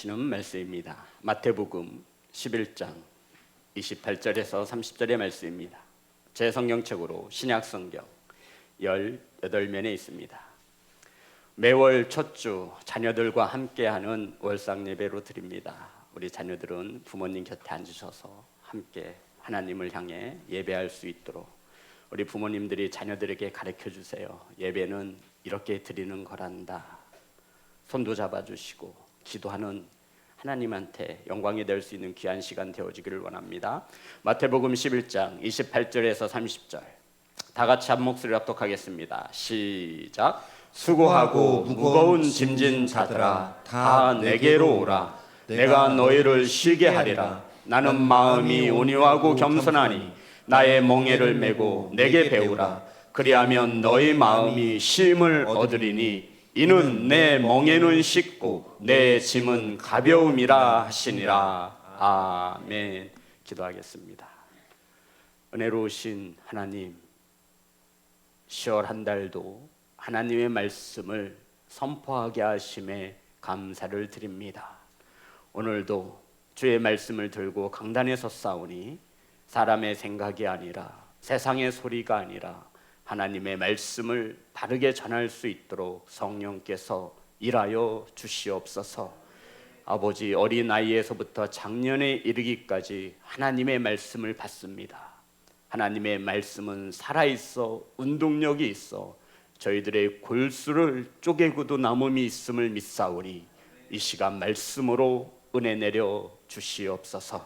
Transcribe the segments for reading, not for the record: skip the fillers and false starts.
주시는 말씀입니다. 마태복음 11장 28절에서 30절의 말씀입니다. 제 성경책으로 신약성경 18면에 있습니다. 매월 첫 주 자녀들과 함께하는 월상 예배로 드립니다. 우리 자녀들은 부모님 곁에 앉으셔서 함께 하나님을 향해 예배할 수 있도록 우리 부모님들이 자녀들에게 가르쳐 주세요. 예배는 이렇게 드리는 거란다. 손도 잡아주시고 기도하는 하나님한테 영광이 될 수 있는 귀한 시간 되어지기를 원합니다. 마태복음 11장 28절에서 30절 다 같이 한 목소리로 합독하겠습니다. 시작. 수고하고 무거운 짐진 자들아 다 내게로 오라. 내가 너희를 쉬게 하리라. 나는 마음이 온유하고 겸손하니 나의 멍에를 메고 내게 배우라. 그리하면 너희 마음이 쉼을 얻으리니 이는 내 멍에는 쉽고 내 짐은 가벼움이라 하시니라. 아멘. 기도하겠습니다. 은혜로우신 하나님, 10월 한 달도 하나님의 말씀을 선포하게 하심에 감사를 드립니다. 오늘도 주의 말씀을 들고 강단에 섰사오니 사람의 생각이 아니라 세상의 소리가 아니라 하나님의 말씀을 바르게 전할 수 있도록 성령께서 일하여 주시옵소서. 아버지, 어린 나이에서부터 장년에 이르기까지 하나님의 말씀을 받습니다. 하나님의 말씀은 살아있어 운동력이 있어 저희들의 골수를 쪼개고도 남음이 있음을 믿사오니 이 시간 말씀으로 은혜 내려 주시옵소서.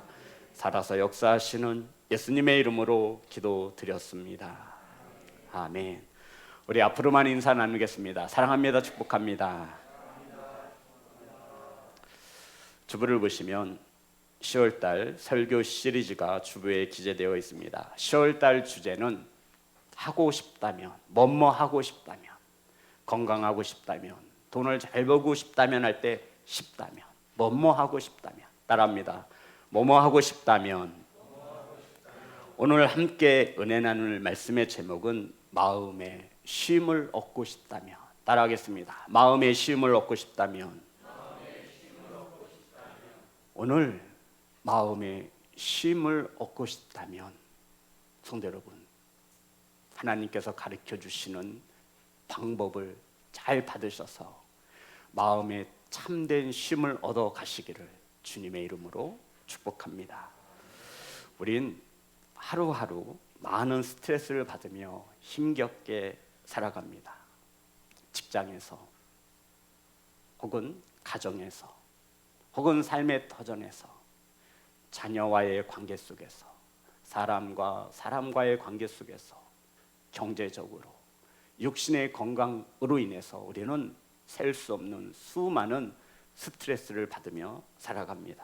살아서 역사하시는 예수님의 이름으로 기도드렸습니다. 아멘. 우리 앞으로만 인사 나누겠습니다. 사랑합니다. 축복합니다. 주부를 보시면 10월달 설교 시리즈가 주부에 기재되어 있습니다. 10월달 주제는 하고 싶다면, 뭐뭐 하고 싶다면, 건강하고 싶다면, 돈을 잘 벌고 싶다면 할 때 싶다면, 뭐뭐 하고 싶다면, 따라합니다. 뭐뭐 하고 싶다면. 오늘 함께 은혜 나눌 말씀의 제목은 마음의 쉼을 얻고 싶다면. 따라하겠습니다. 마음의 쉼을 얻고 싶다면. 오늘 마음의 쉼을 얻고 싶다면, 성도 여러분, 하나님께서 가르쳐 주시는 방법을 잘 받으셔서 마음의 참된 쉼을 얻어 가시기를 주님의 이름으로 축복합니다. 우린 하루하루 많은 스트레스를 받으며 힘겹게 살아갑니다. 직장에서 혹은 가정에서 혹은 삶의 터전에서 자녀와의 관계 속에서 사람과 사람과의 관계 속에서 경제적으로 육신의 건강으로 인해서 우리는 셀 수 없는 수많은 스트레스를 받으며 살아갑니다.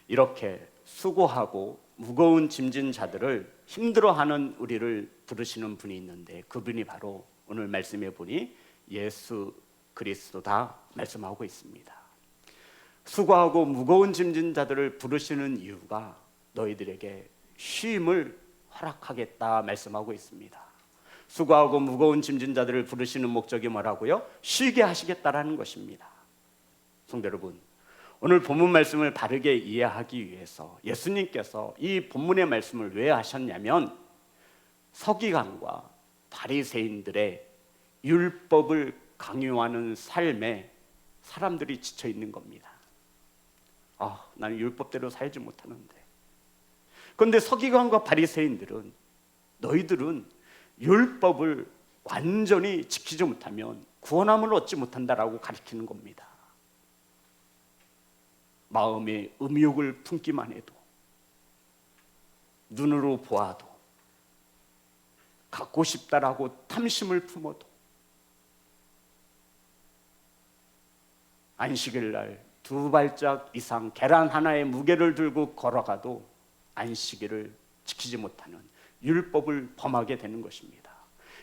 이렇게 수고하고 무거운 짐진 자들을 힘들어하는 우리를 부르시는 분이 있는데 그분이 바로 오늘 말씀해 보니 예수 그리스도다 말씀하고 있습니다. 수고하고 무거운 짐진 자들을 부르시는 이유가 너희들에게 쉼을 허락하겠다 말씀하고 있습니다. 수고하고 무거운 짐진 자들을 부르시는 목적이 뭐라고요? 쉬게 하시겠다라는 것입니다. 성도 여러분, 오늘 본문 말씀을 바르게 이해하기 위해서 예수님께서 이 본문의 말씀을 왜 하셨냐면 서기관과 바리새인들의 율법을 강요하는 삶에 사람들이 지쳐 있는 겁니다. 나는 율법대로 살지 못하는데. 그런데 서기관과 바리새인들은 너희들은 율법을 완전히 지키지 못하면 구원함을 얻지 못한다라고 가르치는 겁니다. 마음에 음욕을 품기만 해도, 눈으로 보아도, 갖고 싶다라고 탐심을 품어도, 안식일 날 2발짝 이상 계란 하나의 무게를 들고 걸어가도 안식일을 지키지 못하는 율법을 범하게 되는 것입니다.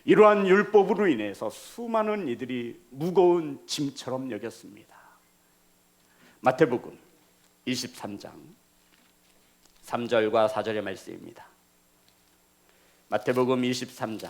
이러한 율법으로 인해서 수많은 이들이 무거운 짐처럼 여겼습니다. 마태복음 23장 3절과 4절의 말씀입니다. 마태복음 23장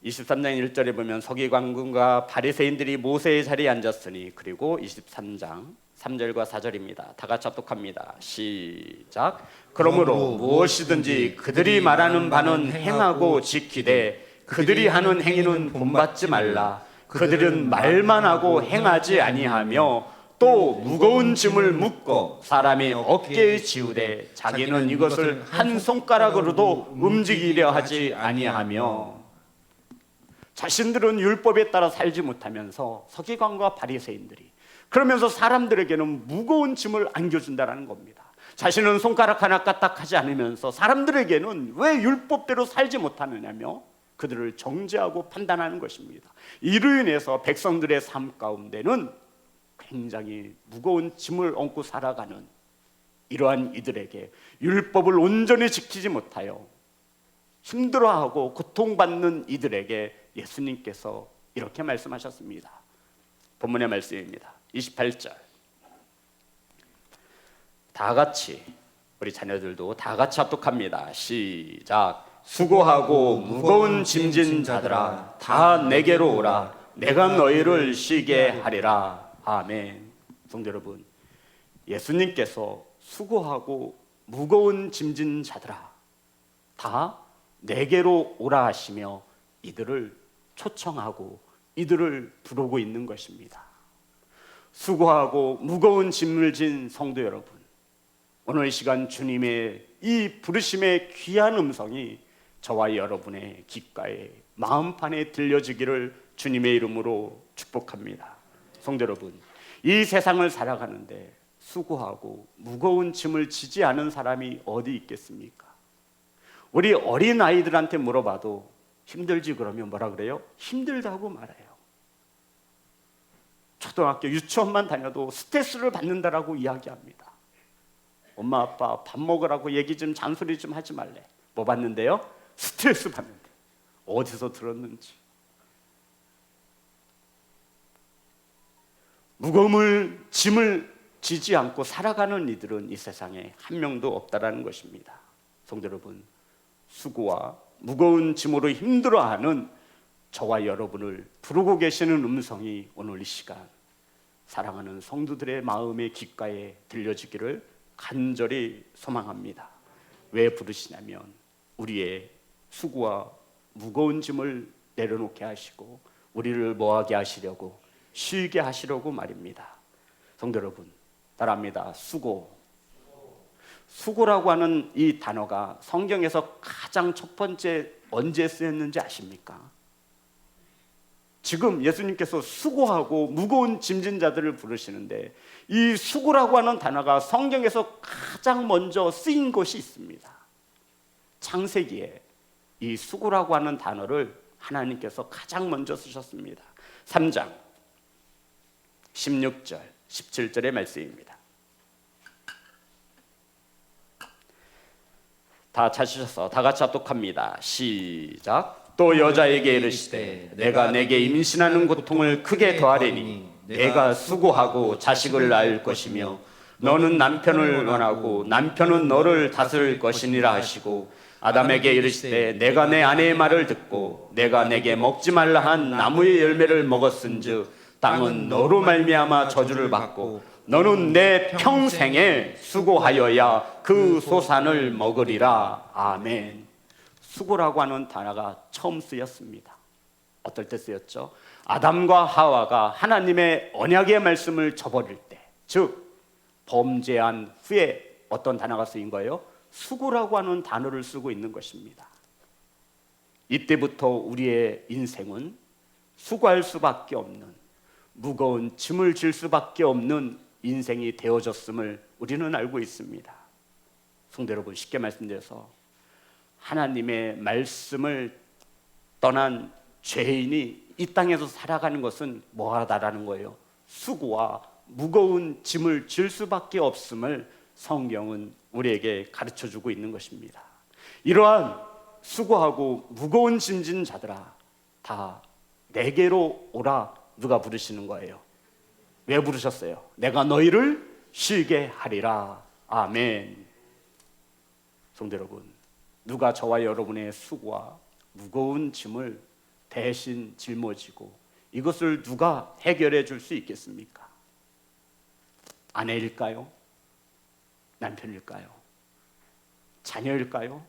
23장 1절에 보면 서기관군과 바리새인들이 모세의 자리에 앉았으니, 그리고 23장 3절과 4절입니다. 다 같이 합독합니다. 시작. 그러므로 무엇이든지 그들이 말하는 바는 행하고 지키되 그들이 하는 행위는 본받지 말라. 그들은 말만 하고 행하지 아니하며 또 무거운 짐을 묶어 사람의 어깨에 지우되 자기는 이것을 한 손가락으로도 움직이려 하지 아니하며. 자신들은 율법에 따라 살지 못하면서 서기관과 바리새인들이 그러면서 사람들에게는 무거운 짐을 안겨준다는 겁니다. 자신은 손가락 하나 까딱하지 않으면서 사람들에게는 왜 율법대로 살지 못하느냐며 그들을 정죄하고 판단하는 것입니다. 이로 인해서 백성들의 삶 가운데는 굉장히 무거운 짐을 얹고 살아가는 이러한 이들에게 율법을 온전히 지키지 못하여 힘들어하고 고통받는 이들에게 예수님께서 이렇게 말씀하셨습니다. 본문의 말씀입니다. 28절. 다 같이, 우리 자녀들도 다 같이 합독합니다. 시작. 수고하고 무거운 짐진 자들아 다 내게로 오라. 내가 너희를 쉬게 하리라. 아멘. 성도 여러분, 예수님께서 수고하고 무거운 짐진 자들아 다 내게로 오라 하시며 이들을 초청하고 이들을 부르고 있는 것입니다. 수고하고 무거운 짐을 진 성도 여러분, 오늘 이 시간 주님의 이 부르심의 귀한 음성이 저와 여러분의 귓가에 마음판에 들려지기를 주님의 이름으로 축복합니다. 성도 여러분, 이 세상을 살아가는데 수고하고 무거운 짐을 지지 않은 사람이 어디 있겠습니까? 우리 어린 아이들한테 물어봐도 힘들지 그러면 뭐라 그래요? 힘들다고 말해요. 초등학교 유치원만 다녀도 스트레스를 받는다라고 이야기합니다. 엄마 아빠 밥 먹으라고 얘기 좀 잔소리 좀 하지 말래. 뭐 받는데요? 스트레스 받는데. 어디서 들었는지. 무거움을 짐을 지지 않고 살아가는 이들은 이 세상에 한 명도 없다라는 것입니다. 성도 여러분, 수고와 무거운 짐으로 힘들어하는 저와 여러분을 부르고 계시는 음성이 오늘 이 시간 사랑하는 성도들의 마음의 귓가에 들려지기를 간절히 소망합니다. 왜 부르시냐면 우리의 수고와 무거운 짐을 내려놓게 하시고 우리를 뭐하게 하시려고, 쉬게 하시려고 말입니다. 성도 여러분, 따라합니다. 수고라고 하는 이 단어가 성경에서 가장 첫 번째 언제 쓰였는지 아십니까? 지금 예수님께서 수고하고 무거운 짐진 자들을 부르시는데 이 수고라고 하는 단어가 성경에서 가장 먼저 쓰인 것이 있습니다. 창세기에 이 수고라고 하는 단어를 하나님께서 가장 먼저 쓰셨습니다. 3장 16절 17절의 말씀입니다. 다 찾으셔서 다 같이 합독합니다. 시작. 또 여자에게 이르시되 내가 내게 임신하는 고통을 크게 더하리니 내가 수고하고 자식을 낳을 것이며 너는 남편을 원하고 남편은 너를 다스릴 것이니라 하시고 아담에게 이르시되 내가 내 아내의 말을 듣고 내가 내게 먹지 말라 한 나무의 열매를 먹었은즉 땅은 너로 말미암아 저주를 받고 너는 내 평생에 수고하여야 그 소산을 먹으리라. 아멘. 수고라고 하는 단어가 처음 쓰였습니다. 어떨 때 쓰였죠? 아담과 하와가 하나님의 언약의 말씀을 저버릴 때, 즉 범죄한 후에 어떤 단어가 쓰인 거예요? 수고라고 하는 단어를 쓰고 있는 것입니다. 이때부터 우리의 인생은 수고할 수밖에 없는, 무거운 짐을 질 수밖에 없는 인생이 되어졌음을 우리는 알고 있습니다. 성도 여러분, 쉽게 말씀드려서 하나님의 말씀을 떠난 죄인이 이 땅에서 살아가는 것은 뭐하다라는 거예요? 수고와 무거운 짐을 질 수밖에 없음을 성경은 우리에게 가르쳐주고 있는 것입니다. 이러한 수고하고 무거운 짐진 자들아 다 내게로 오라. 누가 부르시는 거예요? 왜 부르셨어요? 내가 너희를 쉬게 하리라. 아멘. 성도 여러분, 누가 저와 여러분의 수고와 무거운 짐을 대신 짊어지고 이것을 누가 해결해 줄 수 있겠습니까? 아내일까요? 남편일까요? 자녀일까요?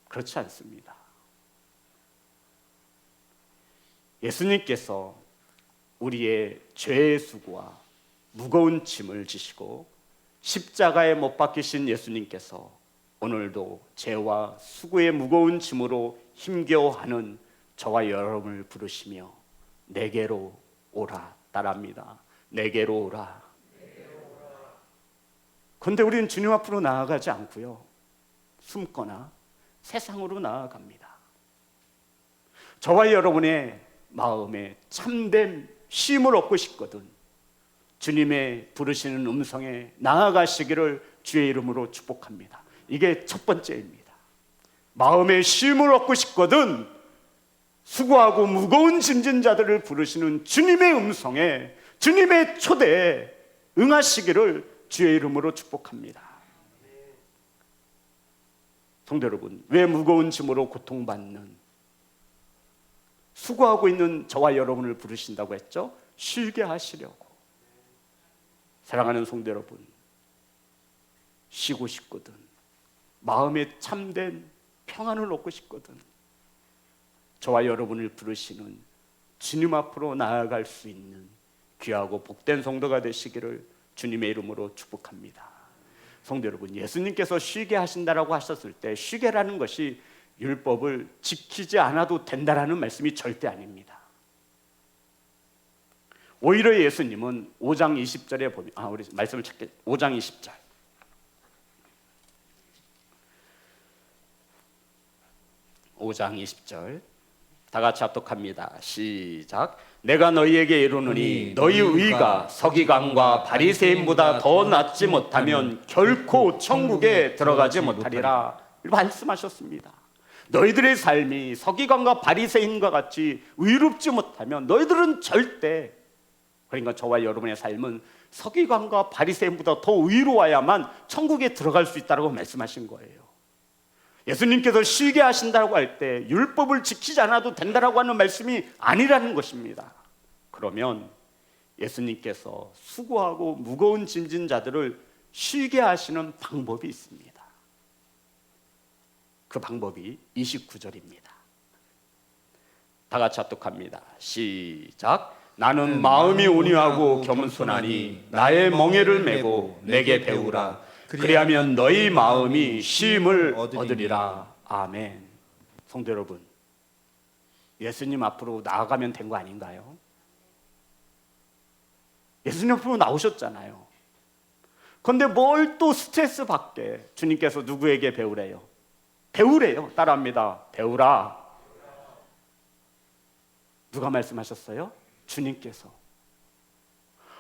그렇지 않습니다. 예수님께서 우리의 죄의 수고와 무거운 짐을 지시고 십자가에 못 박히신 예수님께서 오늘도 죄와 수고의 무거운 짐으로 힘겨워하는 저와 여러분을 부르시며 내게로 오라 따라합니다. 내게로 오라. 그런데 우리는 주님 앞으로 나아가지 않고요, 숨거나 세상으로 나아갑니다. 저와 여러분의 마음에 참된 쉼을 얻고 싶거든 주님의 부르시는 음성에 나아가시기를 주의 이름으로 축복합니다. 이게 첫 번째입니다. 마음에 쉼을 얻고 싶거든 수고하고 무거운 짐진 자들을 부르시는 주님의 음성에, 주님의 초대에 응하시기를 주의 이름으로 축복합니다. 성도 여러분, 왜 무거운 짐으로 고통받는, 수고하고 있는 저와 여러분을 부르신다고 했죠? 쉬게 하시려고. 사랑하는 성도 여러분, 쉬고 싶거든, 마음에 참된 평안을 얻고 싶거든 저와 여러분을 부르시는 주님 앞으로 나아갈 수 있는 귀하고 복된 성도가 되시기를 주님의 이름으로 축복합니다. 성도 여러분, 예수님께서 쉬게 하신다라고 하셨을 때 쉬게라는 것이 율법을 지키지 않아도 된다라는 말씀이 절대 아닙니다. 오히려 예수님은 5장 20절에 보면, 우리 말씀을 찾게, 5장 20절. 다 같이 합독합니다. 시작. 내가 너희에게 이르노니 너희 의가 서기관과 바리새인보다 더 낫지 못하면 결코 천국에 들어가지 못하리라 말씀하셨습니다. 너희들의 삶이 서기관과 바리새인과 같이 의롭지 못하면 너희들은 절대, 그러니까 저와 여러분의 삶은 서기관과 바리새인보다 더 의로워야만 천국에 들어갈 수 있다고 말씀하신 거예요. 예수님께서 쉬게 하신다고 할 때 율법을 지키지 않아도 된다라고 하는 말씀이 아니라는 것입니다. 그러면 예수님께서 수고하고 무거운 짐진 자들을 쉬게 하시는 방법이 있습니다. 그 방법이 29절입니다. 다 같이 합독합니다. 시작. 나는 마음이 온유하고 겸손하니 나의 멍에를 메고 내게 배우라. 그리하면 너희 마음이 쉼을 얻으리라. 아멘. 성도 여러분, 예수님 앞으로 나아가면 된 거 아닌가요? 예수님 앞으로 나오셨잖아요. 그런데 뭘 또 스트레스 받게 주님께서 누구에게 배우래요? 배우래요. 따라합니다. 배우라. 누가 말씀하셨어요? 주님께서.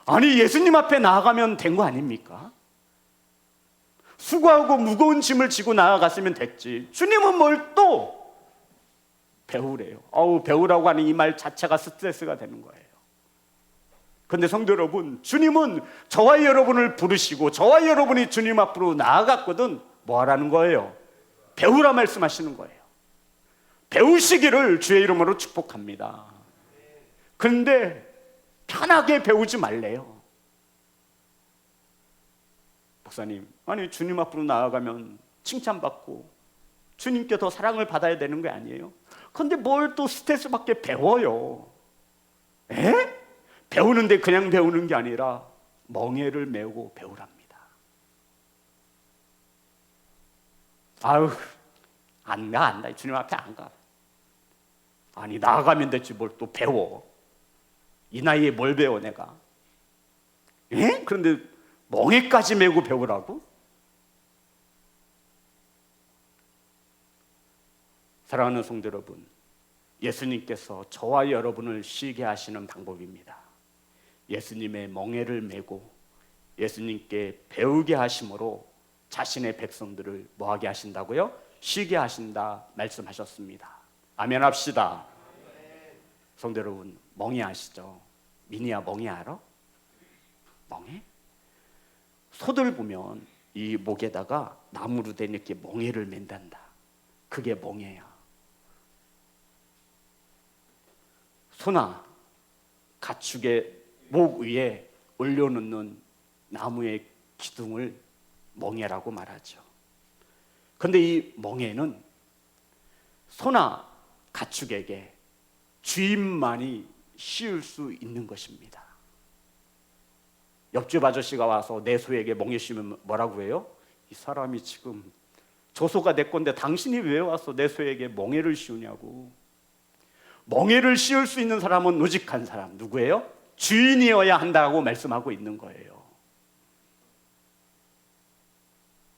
아니, 예수님 앞에 나아가면 된 거 아닙니까? 수고하고 무거운 짐을 지고 나아갔으면 됐지. 주님은 뭘 또 배우래요. 배우라고 하는 이 말 자체가 스트레스가 되는 거예요. 그런데 성도 여러분, 주님은 저와 여러분을 부르시고 저와 여러분이 주님 앞으로 나아갔거든 뭐 하라는 거예요? 배우라 말씀하시는 거예요. 배우시기를 주의 이름으로 축복합니다. 그런데 편하게 배우지 말래요. 목사님, 아니 주님 앞으로 나아가면 칭찬받고 주님께 더 사랑을 받아야 되는 게 아니에요? 그런데 뭘 또 스트레스 받게 배워요? 배우는데 그냥 배우는 게 아니라 멍에를 메고 배우랍니다. 안 가. 주님 앞에 안 가. 아니, 나아가면 됐지 뭘 또 배워. 이 나이에 뭘 배워 내가? 그런데 멍에까지 메고 배우라고? 사랑하는 성도 여러분, 예수님께서 저와 여러분을 쉬게 하시는 방법입니다. 예수님의 멍에를 메고 예수님께 배우게 하심으로 자신의 백성들을 뭐하게 하신다고요? 쉬게 하신다 말씀하셨습니다. 아멘 합시다. 성도 여러분, 멍에 아시죠? 미니야, 멍에 알아? 멍에? 소들 보면 이 목에다가 나무로 된 이렇게 멍에를 맨단다. 그게 멍에야. 소나 가축의 목 위에 올려놓는 나무의 기둥을 멍에라고 말하죠. 그런데 이 멍에는 소나 가축에게 주인만이 씌울 수 있는 것입니다. 옆집 아저씨가 와서 내 소에게 멍에 씌우면 뭐라고 해요? 이 사람이 지금 조소가 내 건데 당신이 왜 와서 내 소에게 멍에를 씌우냐고. 멍에를 씌울 수 있는 사람은 오직 한 사람, 누구예요? 주인이어야 한다고 말씀하고 있는 거예요.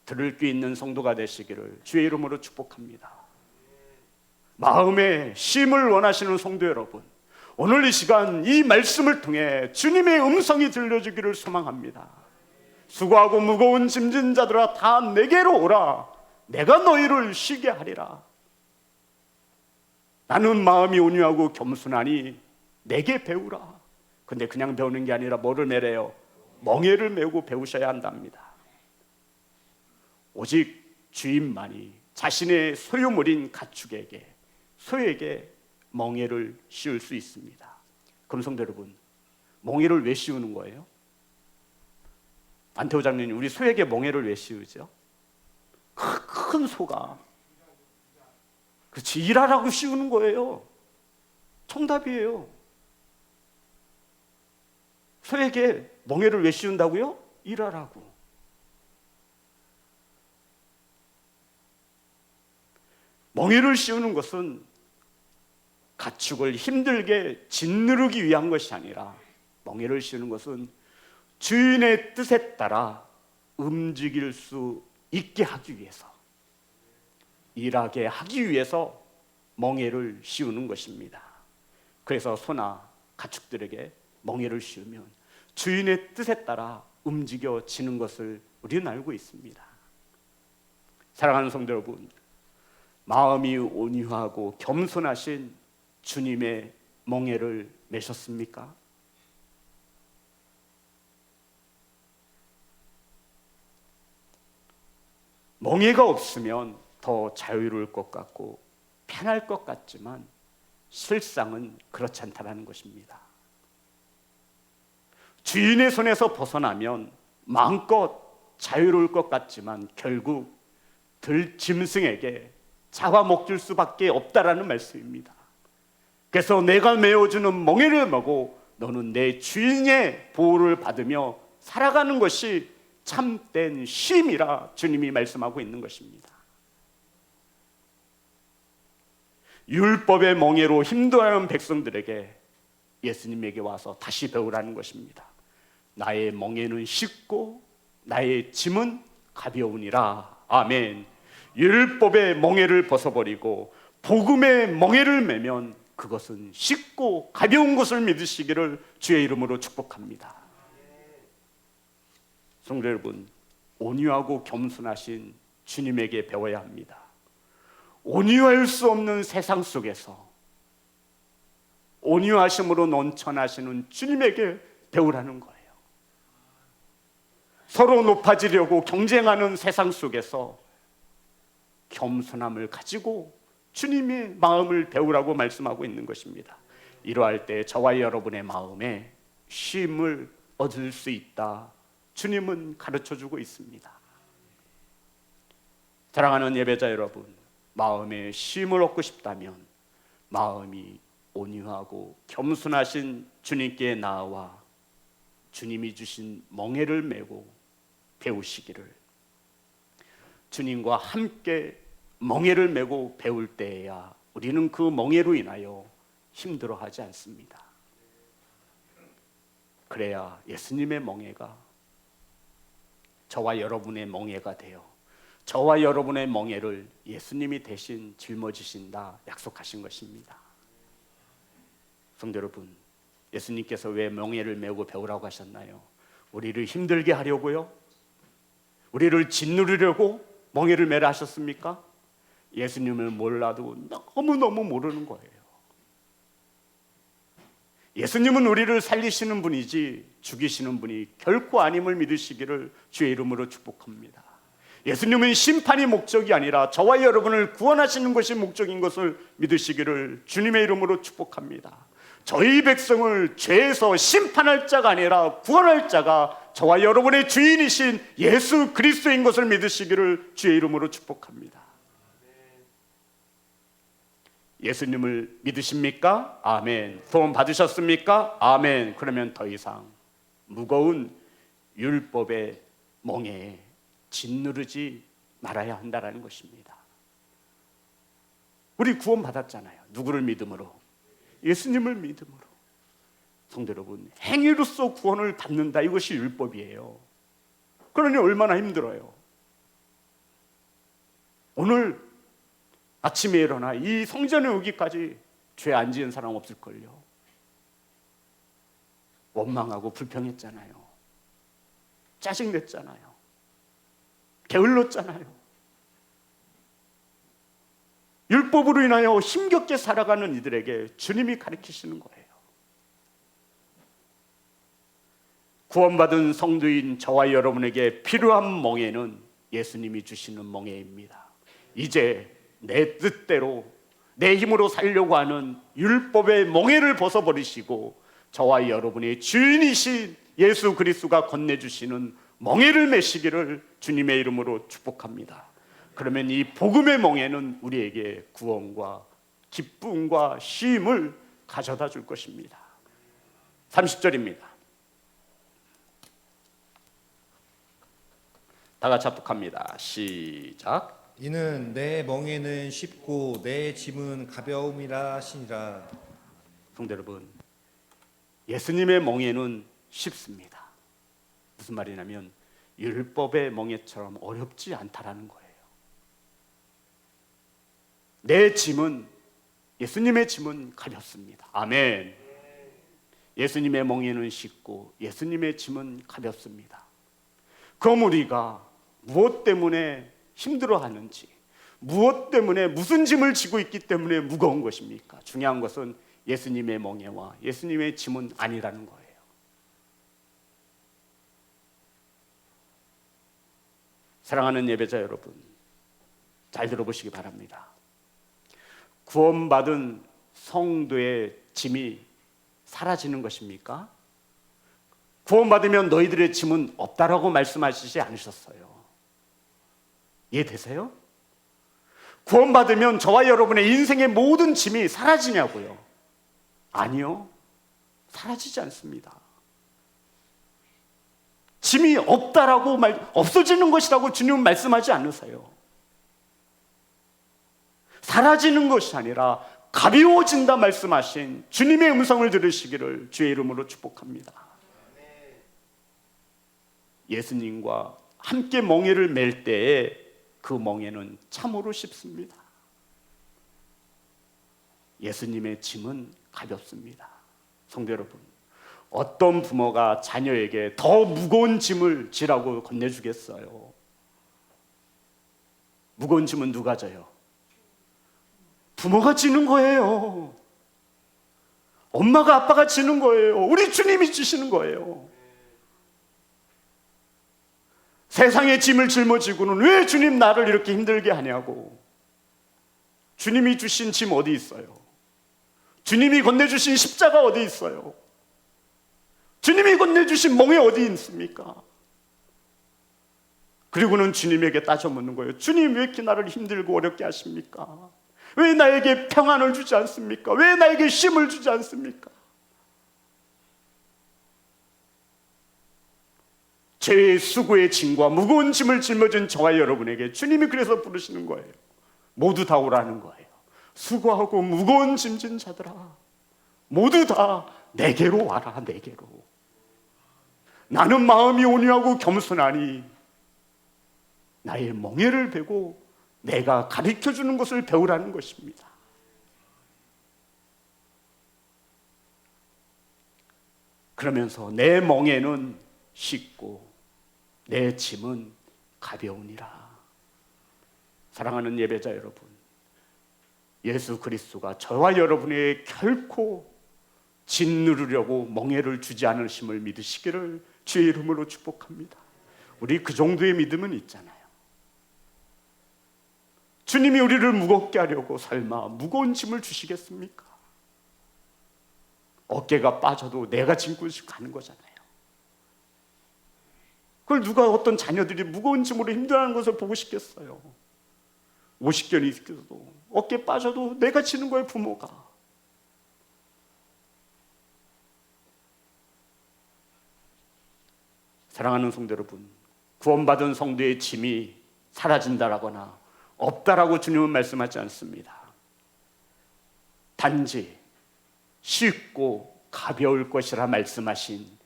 들을 귀 있는 성도가 되시기를 주의 이름으로 축복합니다. 마음에 쉼을 원하시는 성도 여러분, 오늘 이 시간 이 말씀을 통해 주님의 음성이 들려주기를 소망합니다. 수고하고 무거운 짐진 자들아 다 내게로 오라. 내가 너희를 쉬게 하리라. 나는 마음이 온유하고 겸손하니 내게 배우라. 근데 그냥 배우는 게 아니라 뭐를 매래요? 멍에를 메고 배우셔야 한답니다. 오직 주인만이 자신의 소유물인 가축에게, 소에게 멍에를 씌울 수 있습니다. 그럼 성도 여러분, 멍에를 왜 씌우는 거예요? 안태호 장로님, 우리 소에게 멍에를 왜 씌우죠? 큰 소가 그렇지, 일하라고 씌우는 거예요. 정답이에요. 소에게 멍에를 왜 씌운다고요? 일하라고. 멍에를 씌우는 것은 가축을 힘들게 짓누르기 위한 것이 아니라, 멍에를 씌우는 것은 주인의 뜻에 따라 움직일 수 있게 하기 위해서, 일하게 하기 위해서 멍에를 씌우는 것입니다. 그래서 소나 가축들에게 멍에를 씌우면 주인의 뜻에 따라 움직여지는 것을 우리는 알고 있습니다. 사랑하는 성도 여러분, 마음이 온유하고 겸손하신 주님의 멍에를 메셨습니까? 멍에가 없으면 더 자유로울 것 같고 편할 것 같지만 실상은 그렇지 않다는 것입니다. 주인의 손에서 벗어나면 마음껏 자유로울 것 같지만 결국 들짐승에게 잡아먹힐 수밖에 없다라는 말씀입니다. 그래서 내가 메어주는 멍에를 메고 너는 내 주인의 보호를 받으며 살아가는 것이 참된 쉼이라 주님이 말씀하고 있는 것입니다. 율법의 멍에로 힘들어하는 백성들에게 예수님에게 와서 다시 배우라는 것입니다. 나의 멍에는 쉽고 나의 짐은 가벼우니라. 아멘. 율법의 멍에를 벗어버리고 복음의 멍에를 메면 그것은 쉽고 가벼운 것을 믿으시기를 주의 이름으로 축복합니다. 성도 여러분, 온유하고 겸손하신 주님에게 배워야 합니다. 온유할 수 없는 세상 속에서 온유하심으로 넘쳐나시는 주님에게 배우라는 거예요. 서로 높아지려고 경쟁하는 세상 속에서 겸손함을 가지고 주님의 마음을 배우라고 말씀하고 있는 것입니다. 이러할 때 저와 여러분의 마음에 쉼을 얻을 수 있다, 주님은 가르쳐주고 있습니다. 사랑하는 예배자 여러분, 마음에 쉼을 얻고 싶다면 마음이 온유하고 겸손하신 주님께 나아와 주님이 주신 멍에를 메고 배우시기를, 주님과 함께 멍에를 메고 배울 때에야 우리는 그 멍에로 인하여 힘들어하지 않습니다. 그래야 예수님의 멍에가 저와 여러분의 멍에가 되어 저와 여러분의 멍에를 예수님이 대신 짊어지신다 약속하신 것입니다. 성도 여러분, 예수님께서 왜 멍에를 메고 배우라고 하셨나요? 우리를 힘들게 하려고요? 우리를 짓누르려고 멍에를 메라 하셨습니까? 예수님을 몰라도 너무너무 모르는 거예요. 예수님은 우리를 살리시는 분이지 죽이시는 분이 결코 아님을 믿으시기를 주의 이름으로 축복합니다. 예수님은 심판이 목적이 아니라 저와 여러분을 구원하시는 것이 목적인 것을 믿으시기를 주님의 이름으로 축복합니다. 저희 백성을 죄에서 심판할 자가 아니라 구원할 자가 저와 여러분의 주인이신 예수 그리스도인 것을 믿으시기를 주의 이름으로 축복합니다. 예수님을 믿으십니까? 아멘. 소원 받으셨습니까? 아멘. 그러면 더 이상 무거운 율법의 멍에에 짓누르지 말아야 한다는 것입니다. 우리 구원 받았잖아요. 누구를 믿음으로? 예수님을 믿음으로. 성도 여러분, 행위로서 구원을 받는다, 이것이 율법이에요. 그러니 얼마나 힘들어요. 오늘 아침에 일어나 이 성전에 오기까지 죄 안 지은 사람 없을걸요. 원망하고 불평했잖아요. 짜증냈잖아요. 게을렀잖아요. 율법으로 인하여 힘겹게 살아가는 이들에게 주님이 가르치시는 거예요. 구원받은 성도인 저와 여러분에게 필요한 멍에는 예수님이 주시는 멍에입니다. 이제 내 뜻대로 내 힘으로 살려고 하는 율법의 멍에를 벗어버리시고 저와 여러분의 주인이신 예수 그리스도가 건네주시는 멍에를 메시기를 주님의 이름으로 축복합니다. 그러면 이 복음의 멍에는 우리에게 구원과 기쁨과 쉼을 가져다 줄 것입니다. 30절입니다. 다 같이 합독합니다. 시작. 이는 내 멍에는 쉽고 내 짐은 가벼움이라 하시니라. 성도 여러분, 예수님의 멍에는 쉽습니다. 무슨 말이냐면 율법의 멍에처럼 어렵지 않다라는 거예요. 내 짐은, 예수님의 짐은 가볍습니다. 아멘. 예수님의 멍에는 쉽고 예수님의 짐은 가볍습니다. 그럼 우리가 무엇 때문에 힘들어하는지, 무엇 때문에 무슨 짐을 지고 있기 때문에 무거운 것입니까? 중요한 것은 예수님의 멍에와 예수님의 짐은 아니라는 거예요. 사랑하는 예배자 여러분, 잘 들어보시기 바랍니다. 구원받은 성도의 짐이 사라지는 것입니까? 구원받으면 너희들의 짐은 없다라고 말씀하시지 않으셨어요. 이해되세요? 구원받으면 저와 여러분의 인생의 모든 짐이 사라지냐고요? 아니요, 사라지지 않습니다. 짐이 없다라고 없어지는 것이라고 주님은 말씀하지 않으세요. 사라지는 것이 아니라 가벼워진다 말씀하신 주님의 음성을 들으시기를 주의 이름으로 축복합니다. 예수님과 함께 멍에를 맬 때에 그 멍에는 참으로 쉽습니다. 예수님의 짐은 가볍습니다. 성도 여러분, 어떤 부모가 자녀에게 더 무거운 짐을 지라고 건네주겠어요? 무거운 짐은 누가 져요? 부모가 지는 거예요. 엄마가 아빠가 지는 거예요. 우리 주님이 지시는 거예요. 세상의 짐을 짊어지고는 왜 주님 나를 이렇게 힘들게 하냐고. 주님이 주신 짐 어디 있어요? 주님이 건네주신 십자가 어디 있어요? 주님이 건네주신 멍에 어디 있습니까? 그리고는 주님에게 따져 묻는 거예요. 주님, 왜 이렇게 나를 힘들고 어렵게 하십니까? 왜 나에게 평안을 주지 않습니까? 왜 나에게 쉼을 주지 않습니까? 죄의 수고의 짐과 무거운 짐을 짊어진 저와 여러분에게 주님이 그래서 부르시는 거예요. 모두 다 오라는 거예요. 수고하고 무거운 짐진 자들아, 모두 다 내게로 와라. 내게로. 나는 마음이 온유하고 겸손하니 나의 멍에를 베고 내가 가르쳐주는 것을 배우라는 것입니다. 그러면서 내 멍에는 쉽고 내 짐은 가벼우니라. 사랑하는 예배자 여러분, 예수 그리스도가 저와 여러분에게 결코 짓누르려고 멍에를 주지 않으심을 믿으시기를 주의 이름으로 축복합니다. 우리 그 정도의 믿음은 있잖아요. 주님이 우리를 무겁게 하려고 설마 무거운 짐을 주시겠습니까? 어깨가 빠져도 내가 짊고 가는 거잖아요. 그걸 누가 어떤 자녀들이 무거운 짐으로 힘들어하는 것을 보고 싶겠어요. 50견이 있어도 어깨 빠져도 내가 지는 거예요, 부모가. 사랑하는 성도 여러분, 구원받은 성도의 짐이 사라진다라거나 없다라고 주님은 말씀하지 않습니다. 단지 쉽고 가벼울 것이라 말씀하신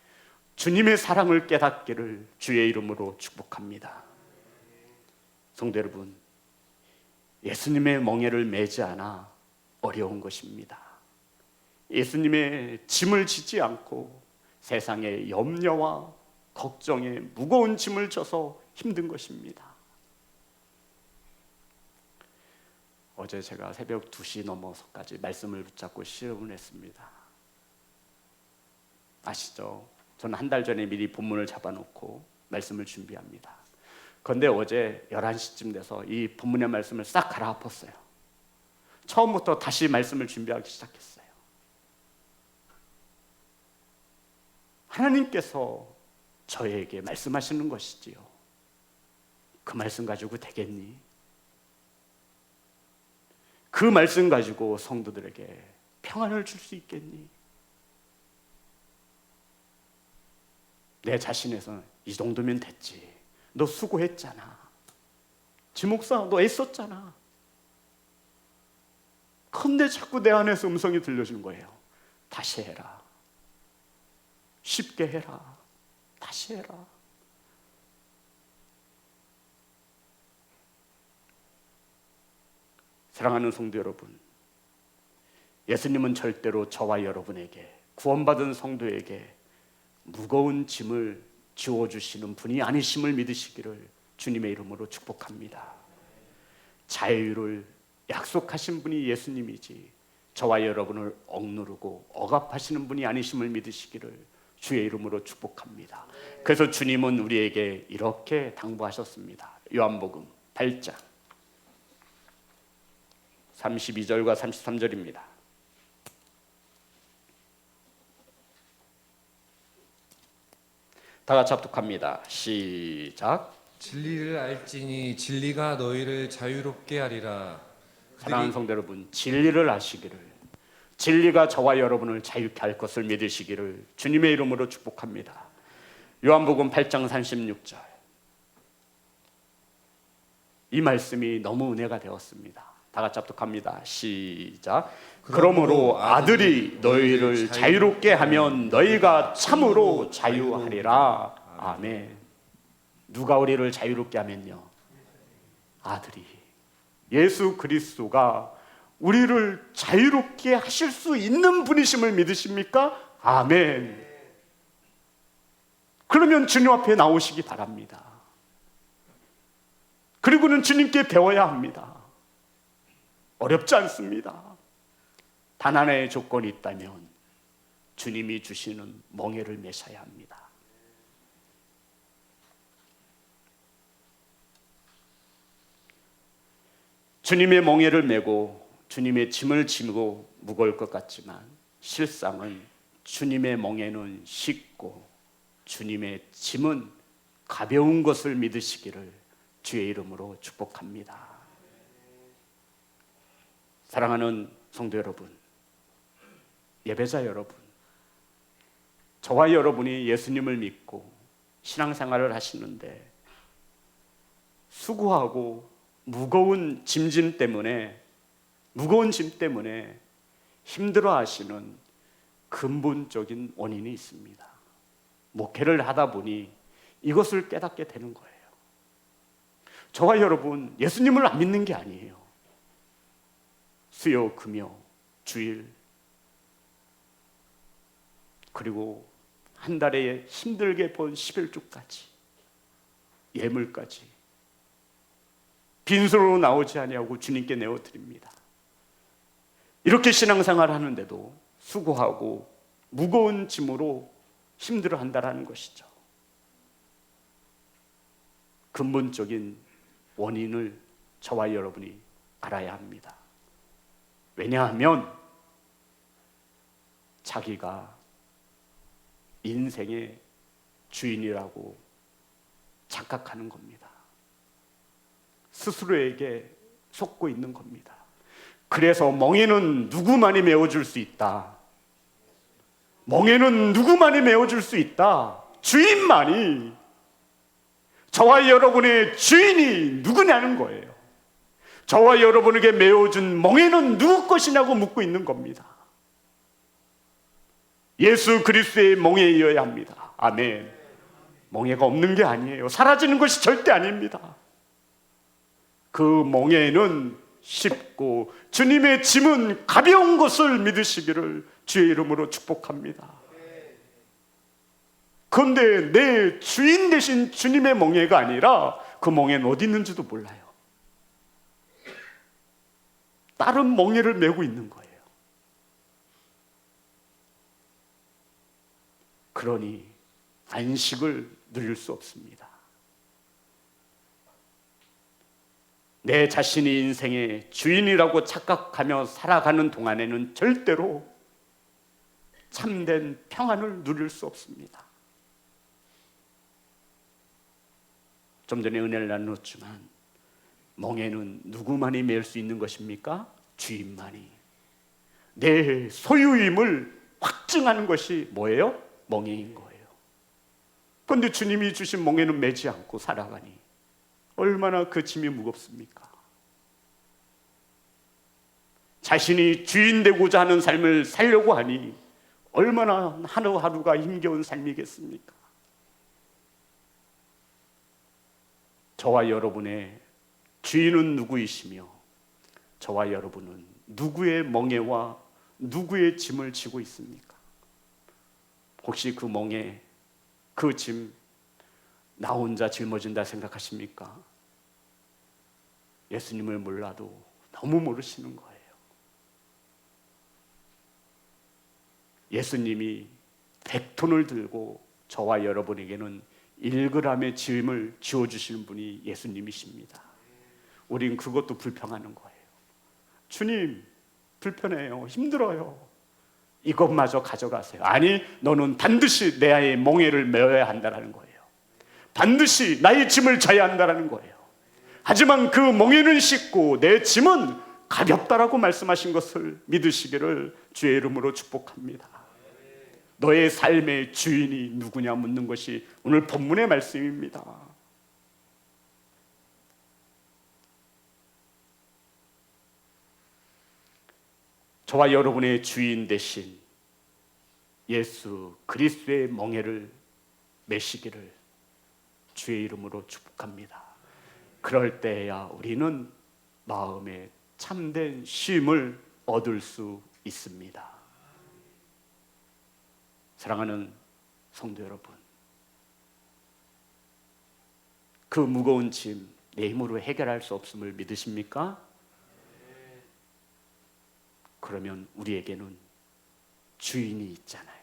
주님의 사랑을 깨닫기를 주의 이름으로 축복합니다. 성도 여러분, 예수님의 멍에를 매지 않아 어려운 것입니다. 예수님의 짐을 지지 않고 세상의 염려와 걱정에 무거운 짐을 져서 힘든 것입니다. 어제 제가 새벽 2시 넘어서까지 말씀을 붙잡고 시험을 했습니다. 아시죠? 저는 한 달 전에 미리 본문을 잡아놓고 말씀을 준비합니다. 그런데 어제 11시쯤 돼서 이 본문의 말씀을 싹 갈아엎었어요. 처음부터 다시 말씀을 준비하기 시작했어요. 하나님께서 저에게 말씀하시는 것이지요. 그 말씀 가지고 되겠니? 그 말씀 가지고 성도들에게 평안을 줄 수 있겠니? 내 자신에서 이 정도면 됐지. 너 수고했잖아. 지목사 너 애썼잖아. 근데 자꾸 내 안에서 음성이 들려주는 거예요. 다시 해라. 쉽게 해라. 다시 해라. 사랑하는 성도 여러분, 예수님은 절대로 저와 여러분에게, 구원받은 성도에게 무거운 짐을 지워주시는 분이 아니심을 믿으시기를 주님의 이름으로 축복합니다. 자유를 약속하신 분이 예수님이지 저와 여러분을 억누르고 억압하시는 분이 아니심을 믿으시기를 주의 이름으로 축복합니다. 그래서 주님은 우리에게 이렇게 당부하셨습니다. 요한복음 8장 32절과 33절입니다. 다 같이 합독합니다. 시작. 진리를 알지니 진리가 너희를 자유롭게 하리라. 사랑하는 성도 여러분, 진리를 아시기를, 진리가 저와 여러분을 자유케 할 것을 믿으시기를 주님의 이름으로 축복합니다. 요한복음 8장 36절, 이 말씀이 너무 은혜가 되었습니다. 다 같이 합독합니다. 시작. 그러므로 아들이 너희를 자유롭게 하면 너희가 참으로 자유하리라. 아멘. 누가 우리를 자유롭게 하면요? 아들이, 예수 그리스도가 우리를 자유롭게 하실 수 있는 분이심을 믿으십니까? 아멘. 그러면 주님 앞에 나오시기 바랍니다. 그리고는 주님께 배워야 합니다. 어렵지 않습니다. 단 하나의 조건이 있다면 주님이 주시는 멍에를 매셔야 합니다. 주님의 멍에를 메고 주님의 짐을 지고 무거울 것 같지만 실상은 주님의 멍에는 쉽고 주님의 짐은 가벼운 것을 믿으시기를 주의 이름으로 축복합니다. 사랑하는 성도 여러분, 예배자 여러분, 저와 여러분이 예수님을 믿고 신앙생활을 하시는데 수고하고 무거운 짐 때문에 힘들어하시는 근본적인 원인이 있습니다. 목회를 하다 보니 이것을 깨닫게 되는 거예요. 저와 여러분, 예수님을 안 믿는 게 아니에요. 수요, 금요, 주일, 그리고 한 달에 힘들게 번 11주까지, 예물까지 빈손으로 나오지 아니하고 주님께 내어드립니다. 이렇게 신앙생활을 하는데도 수고하고 무거운 짐으로 힘들어한다라는 것이죠. 근본적인 원인을 저와 여러분이 알아야 합니다. 왜냐하면 자기가 인생의 주인이라고 착각하는 겁니다. 스스로에게 속고 있는 겁니다. 그래서 멍에는 누구만이 메워줄 수 있다. 멍에는 누구만이 메워줄 수 있다. 주인만이. 저와 여러분의 주인이 누구냐는 거예요. 저와 여러분에게 메워준 멍에는 누구 것이냐고 묻고 있는 겁니다. 예수 그리스도의 멍에이어야 합니다. 아멘. 멍에가 없는 게 아니에요. 사라지는 것이 절대 아닙니다. 그 멍에는 쉽고 주님의 짐은 가벼운 것을 믿으시기를 주의 이름으로 축복합니다. 그런데 내 주인 되신 주님의 멍에가 아니라 그 멍에는 어디 있는지도 몰라요. 다른 멍에를 메고 있는 거예요. 그러니 안식을 누릴 수 없습니다. 내 자신이 인생의 주인이라고 착각하며 살아가는 동안에는 절대로 참된 평안을 누릴 수 없습니다. 좀 전에 은혜를 나눴지만 멍에는 누구만이 맬 수 있는 것입니까? 주인만이. 내 소유임을 확증하는 것이 뭐예요? 멍에인 거예요. 그런데 주님이 주신 멍에는 매지 않고 살아가니 얼마나 그 짐이 무겁습니까? 자신이 주인 되고자 하는 삶을 살려고 하니 얼마나 하루하루가 힘겨운 삶이겠습니까? 저와 여러분의 주인은 누구이시며 저와 여러분은 누구의 멍에와 누구의 짐을 지고 있습니까? 혹시 그 멍에, 그 짐 나 혼자 짊어진다 생각하십니까? 예수님을 몰라도 너무 모르시는 거예요. 예수님이 100톤을 들고 저와 여러분에게는 1g의 짐을 지워주시는 분이 예수님이십니다. 우린 그것도 불평하는 거예요. 주님, 불편해요. 힘들어요. 이것마저 가져가세요. 아니, 너는 반드시 내 아이의 멍에를 메어야 한다는 거예요. 반드시 나의 짐을 져야 한다는 거예요. 하지만 그 멍에는 쉽고 내 짐은 가볍다라고 말씀하신 것을 믿으시기를 주의 이름으로 축복합니다. 너의 삶의 주인이 누구냐 묻는 것이 오늘 본문의 말씀입니다. 저와 여러분의 주인 되신 예수 그리스도의 멍에를 메시기를 주의 이름으로 축복합니다. 그럴 때야 우리는 마음에 참된 쉼을 얻을 수 있습니다. 사랑하는 성도 여러분, 그 무거운 짐 내 힘으로 해결할 수 없음을 믿으십니까? 그러면 우리에게는 주인이 있잖아요.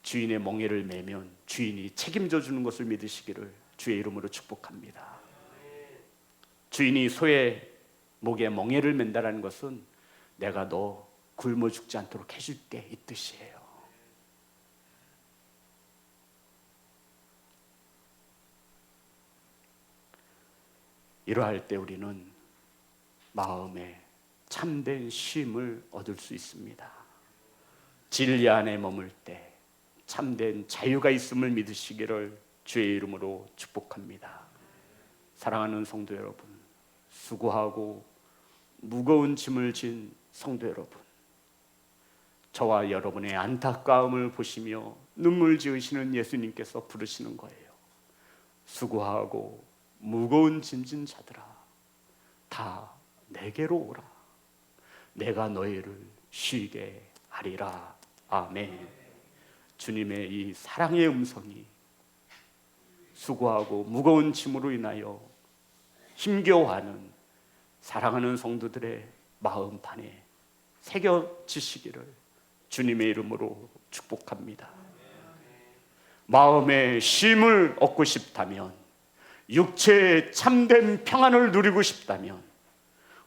주인의 멍에를 매면 주인이 책임져 주는 것을 믿으시기를 주의 이름으로 축복합니다. 주인이 소의 목에 멍에를 맨다라는 것은 내가 너 굶어 죽지 않도록 해줄게 이 뜻이에요. 이러할 때 우리는 마음에 참된 쉼을 얻을 수 있습니다. 진리 안에 머물 때 참된 자유가 있음을 믿으시기를 주의 이름으로 축복합니다. 사랑하는 성도 여러분, 수고하고 무거운 짐을 진 성도 여러분, 저와 여러분의 안타까움을 보시며 눈물 지으시는 예수님께서 부르시는 거예요. 수고하고 무거운 짐진 자들아, 다 내게로 오라. 내가 너희를 쉬게 하리라. 아멘. 주님의 이 사랑의 음성이 수고하고 무거운 짐으로 인하여 힘겨워하는 사랑하는 성도들의 마음판에 새겨지시기를 주님의 이름으로 축복합니다. 마음의 쉼을 얻고 싶다면, 육체의 참된 평안을 누리고 싶다면,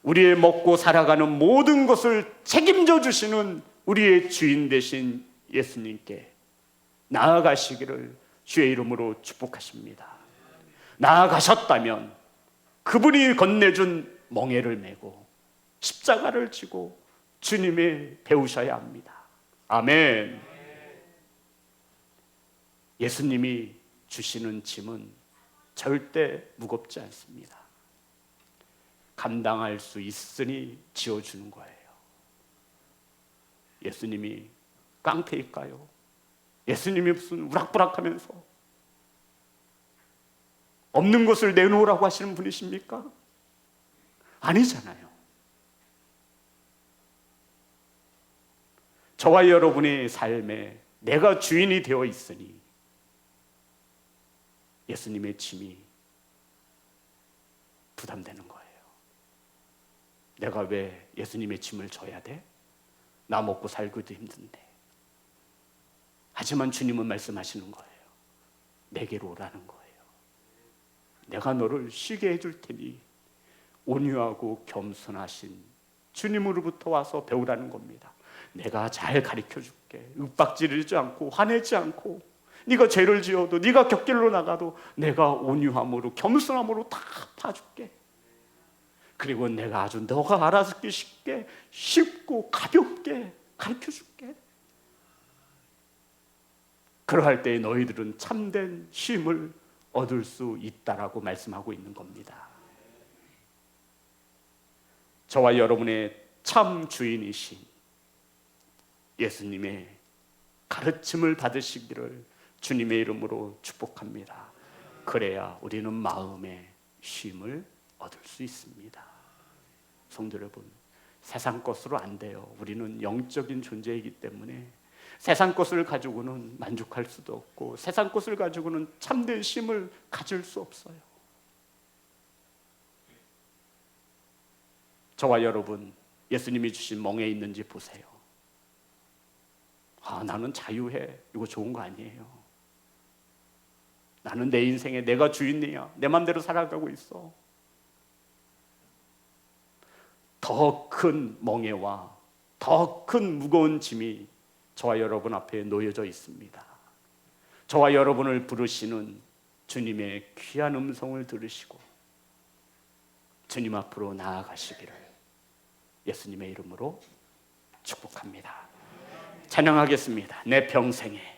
우리의 먹고 살아가는 모든 것을 책임져 주시는 우리의 주인 되신 예수님께 나아가시기를 주의 이름으로 축복하십니다. 나아가셨다면 그분이 건네준 멍에를 메고 십자가를 지고 주님의 배우셔야 합니다. 아멘. 예수님이 주시는 짐은 절대 무겁지 않습니다. 감당할 수 있으니 지어주는 거예요. 예수님이 깡패일까요? 예수님이 무슨 우락부락하면서 없는 것을 내놓으라고 하시는 분이십니까? 아니잖아요. 저와 여러분의 삶에 내가 주인이 되어 있으니 예수님의 짐이 부담되는 거예요. 내가 왜 예수님의 짐을 져야 돼? 나 먹고 살기도 힘든데. 하지만 주님은 말씀하시는 거예요. 내게로 오라는 거예요. 내가 너를 쉬게 해줄 테니 온유하고 겸손하신 주님으로부터 와서 배우라는 겁니다. 내가 잘 가르쳐줄게. 윽박지르지 않고 화내지 않고, 네가 죄를 지어도 네가 곁길로 나가도 내가 온유함으로 겸손함으로 다 봐줄게. 그리고 내가 아주 너가 알아듣기 쉽게 쉽고 가볍게 가르쳐줄게. 그러할 때 너희들은 참된 쉼을 얻을 수 있다라고 말씀하고 있는 겁니다. 저와 여러분의 참 주인이신 예수님의 가르침을 받으시기를 주님의 이름으로 축복합니다. 그래야 우리는 마음의 쉼을 얻을 수 있습니다. 성도 여러분, 세상 것으로 안 돼요. 우리는 영적인 존재이기 때문에 세상 것을 가지고는 만족할 수도 없고 세상 것을 가지고는 참된 쉼을 가질 수 없어요. 저와 여러분, 예수님이 주신 멍에 있는지 보세요. 나는 자유해. 이거 좋은 거 아니에요. 나는 내 인생에 내가 주인이야. 내 맘대로 살아가고 있어. 더 큰 멍에와 더 큰 무거운 짐이 저와 여러분 앞에 놓여져 있습니다. 저와 여러분을 부르시는 주님의 귀한 음성을 들으시고 주님 앞으로 나아가시기를 예수님의 이름으로 축복합니다. 찬양하겠습니다. 내 평생에